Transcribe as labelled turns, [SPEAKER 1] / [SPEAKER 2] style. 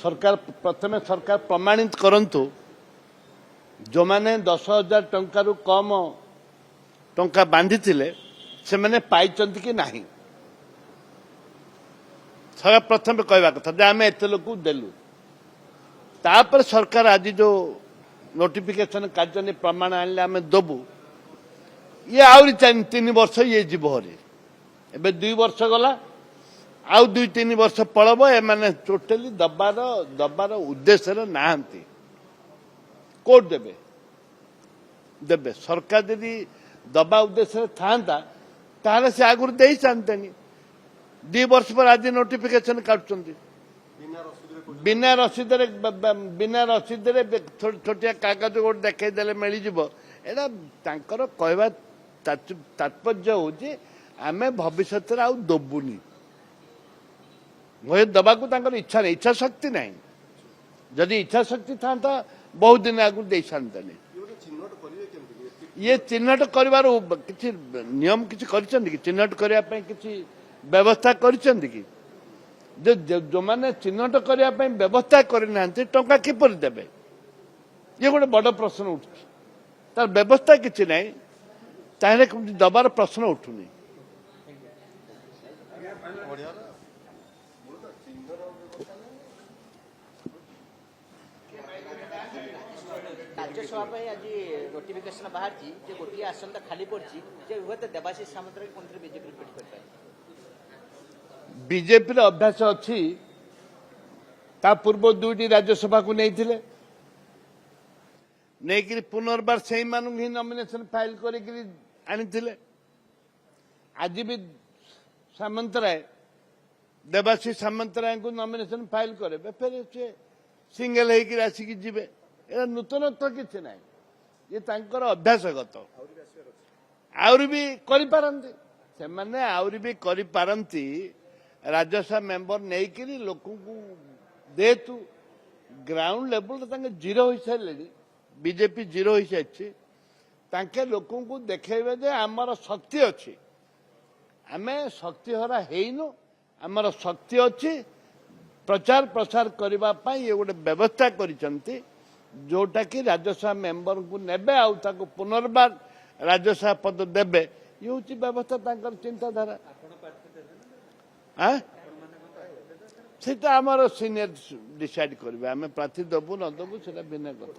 [SPEAKER 1] सरकार प्रथम सरकार प्रमाणित करंतु जो माने 10,000 टंका रु कम टंका बांधी से मैंने पाइचंती कि नहीं सरकार प्रथम कहवा कथा आम एत लोक देलु तापर सरकार आज जो नोटिफिकेशन कार्य प्रमाण आने आम दबु ये आहरी 3 वर्ष ये जीव हरी एबे 2 वर्ष गला आउ 2-3 वर्ष पड़ब एमाने टोटाली दबार उद्देश्य नहांती कोर्ट देबे देबे सरकार यदि दबा उद्देश्य था ताहले से आगुर दे चाहते 2 वर्ष पर आज नोटिफिकेशन काटुंट बिना रसीद छोटिया कागज गोटे देखईदे मिलଯିव एटा कहवा तात्पर्य हूँ आम भविष्य आउ दबुनी मुझे दबाक इच्छा नहीं इच्छा शक्ति नहीं जदि इच्छा शक्ति था बहुत दिन आगु दे सारे ये चिन्हट कर नियम किसी चिन्हट करने किसी व्यवस्था कर जो मैंने चिन्हट करने व्यवस्था करना टंका किपर देवे ये गोटे बड़ प्रश्न उठुଛି तार व्यवस्था किसी ना ताहले दबार प्रश्न उठुनी
[SPEAKER 2] राज्यसभा आज नोटिफिकेशन बाहर गोटे आसन खाली पड़ी हुए देवाशीष सामंतराय बीजेपी पिट कर
[SPEAKER 1] बीजेपी अभ्यास अच्छी ता पूर्व 2टी राज्यसभा को नहीं पुनर्बार से ही नॉमिनेशन फाइल कर आज भी सामंतराय देवाशीष सामंतराय को नॉमिनेशन फाइल करे फिर से सिंगल होकर आसिक जीवे ये नूतनत्व किसी ना ये अभ्यासगत आउरी भी करिपारंती सेमाने आउरी भी करिपारंती राज्यसभा मेंबर नहीं लोक देतु ग्राउंड लेवल जीरो हो सारे बीजेपी जीरो हो सारी लोक देखेबे जे आमर शक्ति अच्छी आम शक्तिहरा हेनु आमर शक्ति अच्छी प्रचार प्रसार करने ये गोटे व्यवस्था करिसंती जोटा कि राज्यसभा मेंबर को नेबे आउ ताको पुनर्बार राज्यसभा पद देबे ये हूँ व्यवस्था चिंताधारा से आमर सीनियर डिसाइड करेंगे आम प्रार्थी दबु न दबु से भिन्न कथा।